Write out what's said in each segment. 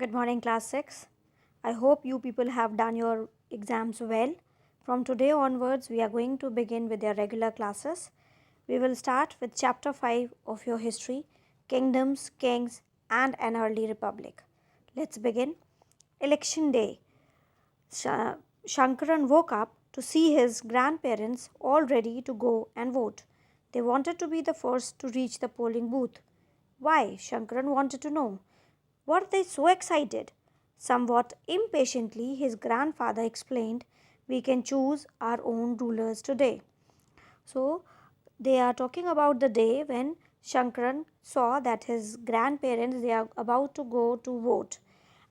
Good morning, class 6. I hope you people have done your exams well. From today onwards, we are going to begin with your regular classes. We will start with chapter 5 of your history, Kingdoms, Kings, and an Early Republic. Let's begin. Election Day. Shankaran woke up to see his grandparents all ready to go and vote. They wanted to be the first to reach the polling booth. Why? Shankaran wanted to know. Were they so excited? Somewhat impatiently, his grandfather explained, "We can choose our own rulers today." So, they are talking about the day when Shankaran saw that his grandparents they are about to go to vote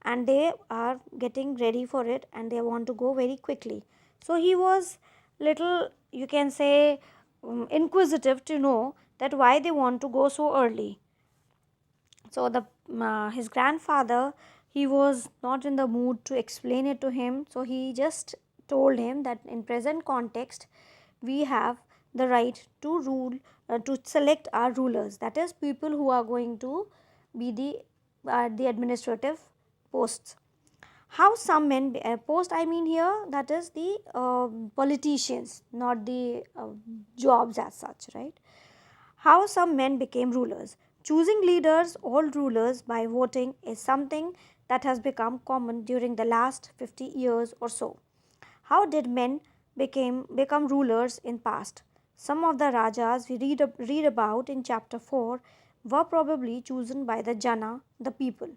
and they are getting ready for it and they want to go very quickly. So he was little, you can say, inquisitive to know that why they want to go so early. So the his grandfather, he was not in the mood to explain it to him, so he just told him that in present context we have the right to rule, to select our rulers, that is people who are going to be the administrative posts. How some men post, I mean here that is the politicians, not the jobs as such, right? How some men became rulers. Choosing leaders or rulers by voting is something that has become common during the last 50 years or so. How did men become rulers in past? Some of the rajas we read about in chapter 4 were probably chosen by the Jana, the people.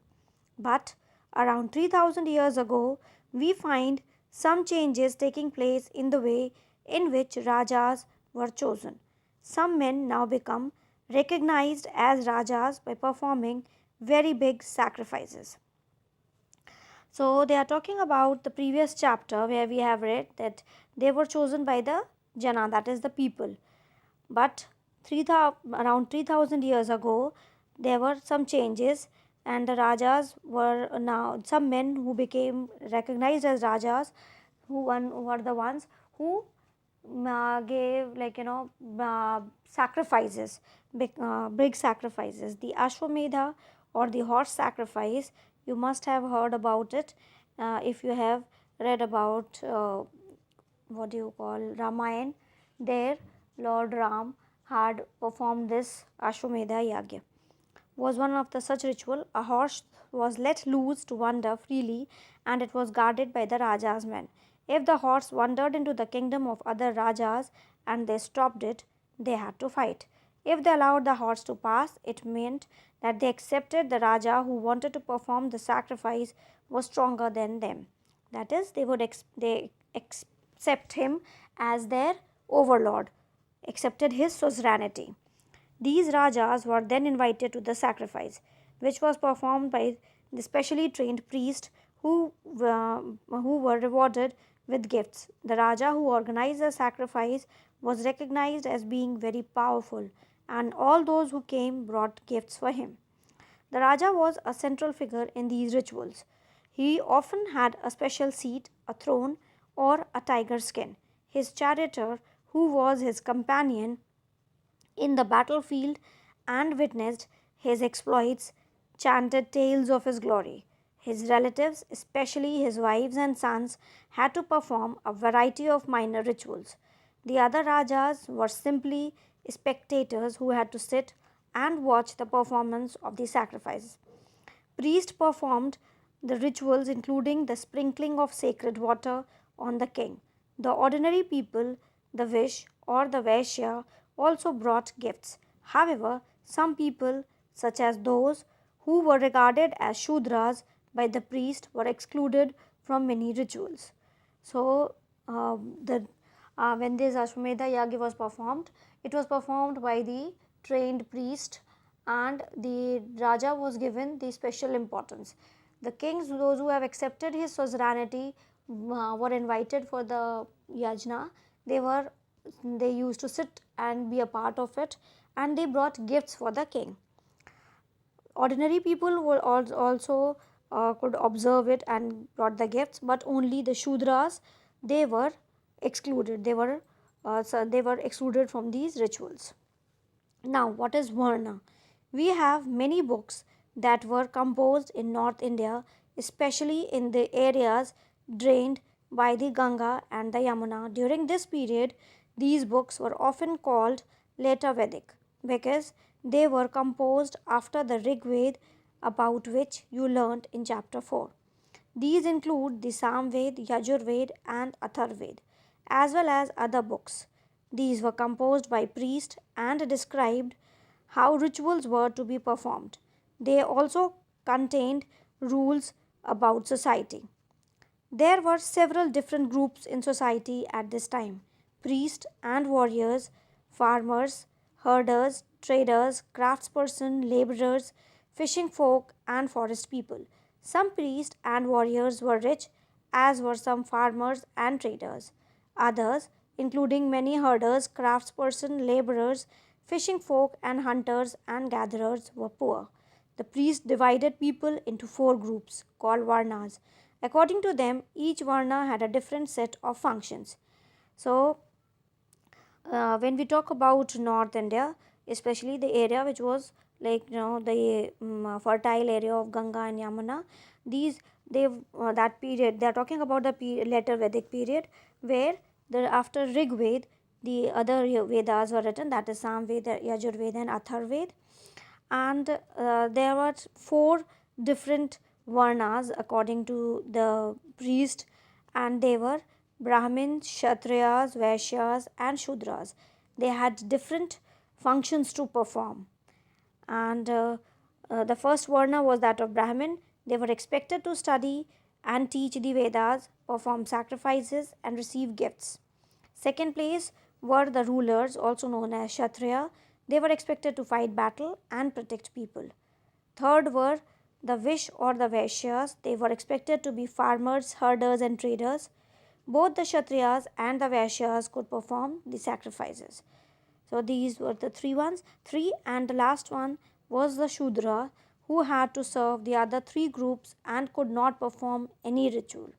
But around 3000 years ago, we find some changes taking place in the way in which rajas were chosen. Some men now become recognized as rajas by performing very big sacrifices. So, they are talking about the previous chapter where we have read that they were chosen by the Jana, that is the people. But around 3000 years ago, there were some changes, and the Rajas were now some men who became recognized as Rajas, who were the ones who gave, like, sacrifices, big sacrifices. The Ashwamedha or the horse sacrifice, you must have heard about it if you have read about what do you call Ramayan. There Lord Ram had performed this Ashwamedha Yagya. Was one of the such ritual. A horse was let loose to wander freely and it was guarded by the Raja's men. If the horse wandered into the kingdom of other Rajas and they stopped it, they had to fight. If they allowed the horse to pass, it meant that they accepted the Raja who wanted to perform the sacrifice was stronger than them. That is, they accept him as their overlord, accepted his suzerainty. These Rajas were then invited to the sacrifice, which was performed by the specially trained priests who were rewarded with gifts. The Raja who organized the sacrifice was recognized as being very powerful, and all those who came brought gifts for him. The Raja was a central figure in these rituals. He often had a special seat, a throne, or a tiger skin. His charioteer, who was his companion in the battlefield and witnessed his exploits, chanted tales of his glory. His relatives, especially his wives and sons, had to perform a variety of minor rituals. The other Rajas were simply spectators who had to sit and watch the performance of the sacrifices. Priests performed the rituals, including the sprinkling of sacred water on the king. The ordinary people, the Vish or the Vaishya, also brought gifts. However, some people, such as those who were regarded as Shudras by the priest, were excluded from many rituals. So, the when this Ashwamedha Yagya was performed, it was performed by the trained priest and the Raja was given the special importance. The kings, those who have accepted his suzerainty, were invited for the yajna. They used to sit and be a part of it, and they brought gifts for the king. Ordinary people were also could observe it and brought the gifts, but only the Shudras, they were excluded. They were excluded from these rituals. Now, what is Varna? We have many books that were composed in North India, especially in the areas drained by the Ganga and the Yamuna. During this period, these books were often called later Vedic because they were composed after the Rig Veda, about which you learnt in chapter 4. These include the Samved, Yajurved, and Atharved, as well as other books. These were composed by priests and described how rituals were to be performed. They also contained rules about society. There were several different groups in society at this time: priests and warriors, farmers, herders, traders, craftspersons, laborers, fishing folk, and forest people. Some priests and warriors were rich, as were some farmers and traders. Others, including many herders, craftspersons, laborers, fishing folk, and hunters and gatherers, were poor. The priests divided people into four groups called Varnas. According to them, each Varna had a different set of functions. So, when we talk about North India, especially the area which was the fertile area of Ganga and Yamuna, these they that period they are talking about the later Vedic period where after Rig Veda the other Vedas were written, that is Samveda, Yajurveda, and Atharveda, and there were four different varnas according to the priest, and they were Brahmins, Kshatriyas, Vaishyas, and Shudras. They had different functions to perform, and the first varna was that of Brahmin. They were expected to study and teach the Vedas, perform sacrifices, and receive gifts. Second place were the rulers, also known as Kshatriya. They were expected to fight battle and protect people. Third were the Vish or the Vaishyas. They were expected to be farmers, herders, and traders. Both the Kshatriyas and the Vaishyas could perform the sacrifices. So these were the three ones. Three, and the last one was the Shudra, who had to serve the other three groups and could not perform any ritual.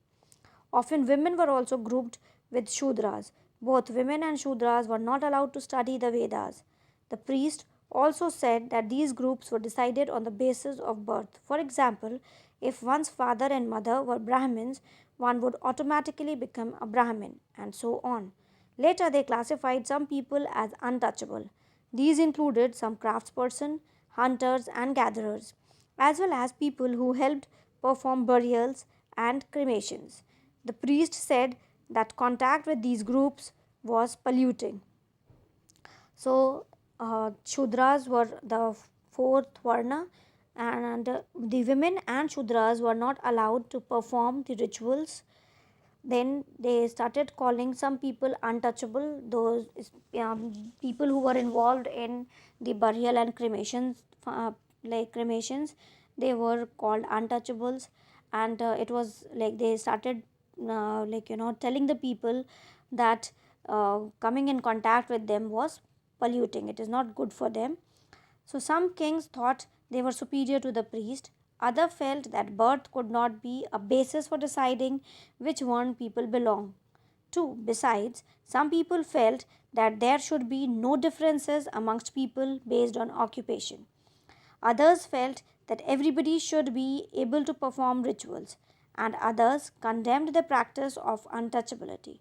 Often women were also grouped with Shudras. Both women and Shudras were not allowed to study the Vedas. The priest also said that these groups were decided on the basis of birth. For example, if one's father and mother were Brahmins, one would automatically become a Brahmin, and so on. Later, they classified some people as untouchable. These included some craftspersons, hunters, and gatherers, as well as people who helped perform burials and cremations. The priest said that contact with these groups was polluting. So, Shudras were the fourth Varna, and the women and Shudras were not allowed to perform the rituals. Then they started calling some people untouchable, those people who were involved in the burial and cremations, cremations, they were called untouchables, and it was like they started telling the people that coming in contact with them was polluting, it is not good for them. So some kings thought they were superior to the priest. Others felt that birth could not be a basis for deciding which one people belong to. Besides, some people felt that there should be no differences amongst people based on occupation. Others felt that everybody should be able to perform rituals, and others condemned the practice of untouchability.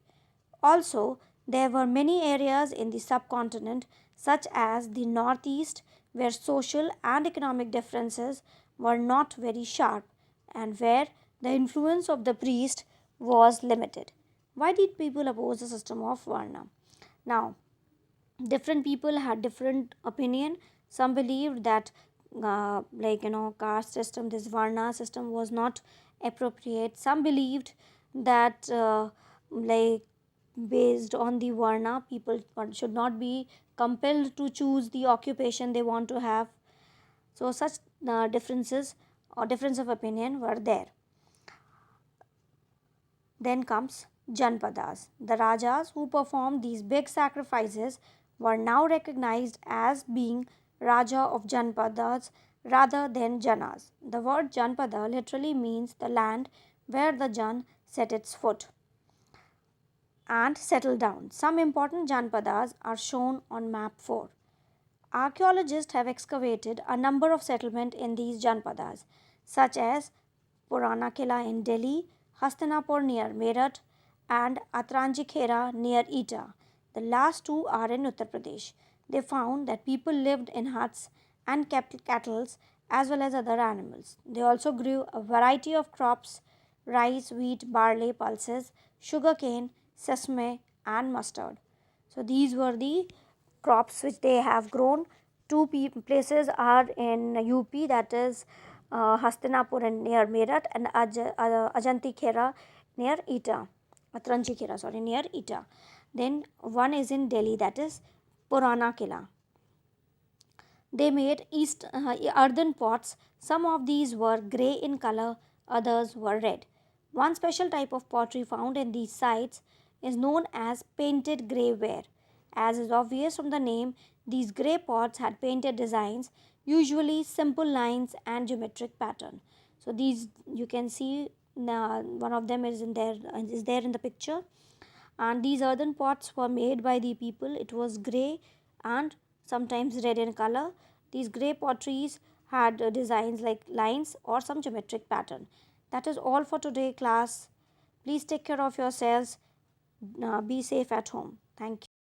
Also, there were many areas in the subcontinent, such as the northeast, where social and economic differences were not very sharp and where the influence of the priest was limited. Why did people oppose the system of Varna? Now, different people had different opinion. Some believed that caste system, this Varna system was not appropriate. Some believed that like based on the Varna, people should not be compelled to choose the occupation they want to have. So such differences or difference of opinion were there. Then comes Janpadas. The Rajas who performed these big sacrifices were now recognized as being Raja of Janpadas rather than Janas. The word Janpada literally means the land where the Jan set its foot and settled down. Some important Janpadas are shown on map 4. Archaeologists have excavated a number of settlements in these Janpadas, such as Purana Kila in Delhi, Hastinapur near Meerut, and Atranjikhera near Etah. The last two are in Uttar Pradesh. They found that people lived in huts and kept cattle as well as other animals. They also grew a variety of crops: rice, wheat, barley, pulses, sugarcane, sesame, and mustard. So these were the crops which they have grown. Two places are in UP, that is Hastinapur and near Meerut, and Ajanti Khera near Etah, Atranji Khera, sorry, near Etah. Then one is in Delhi, that is Purana Kila. They made earthen pots. Some of these were grey in color, others were red. One special type of pottery found in these sites is known as painted grey ware. As is obvious from the name, these grey pots had painted designs, usually simple lines and geometric pattern. So these you can see, one of them is there in the picture, and these earthen pots were made by the people. It was grey and sometimes red in color. These grey potteries had designs like lines or some geometric pattern. That is all for today, class. Please take care of yourselves. Be safe at home. Thank you.